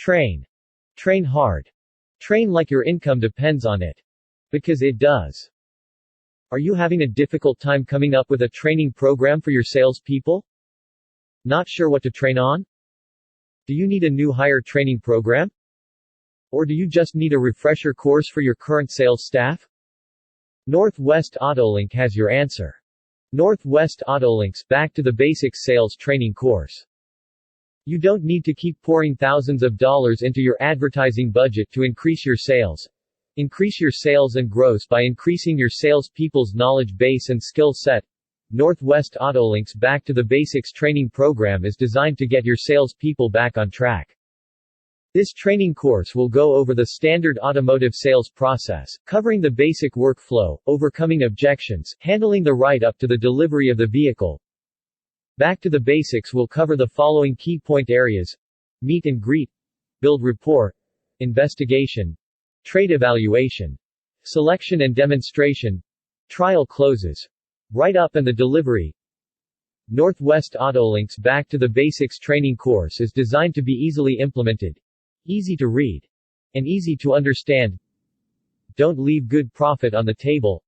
Train. Train hard. Train like your income depends on it. Because it does. Are you having a difficult time coming up with a training program for your salespeople? Not sure what to train on? Do you need a new hire training program? Or do you just need a refresher course for your current sales staff? Northwest Autolink has your answer. Northwest Autolink's Back to the Basics Sales Training Course. You don't need to keep pouring thousands of dollars into your advertising budget to increase your sales. Increase your sales and gross by increasing your salespeople's knowledge base and skill set. Northwest Autolink's Back to the Basics training program is designed to get your salespeople back on track. This training course will go over the standard automotive sales process, covering the basic workflow, overcoming objections, handling the write-up to the delivery of the vehicle. Back to the Basics will cover the following key point areas: meet and greet, build rapport, investigation, trade evaluation, selection and demonstration, trial closes, write-up and the delivery. Northwest Autolink's Back to the Basics training course is designed to be easily implemented, easy to read, and easy to understand. Don't leave good profit on the table.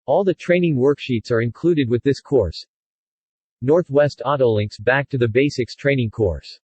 All the training worksheets are included with this course. Northwest Autolink's Back to the Basics training course.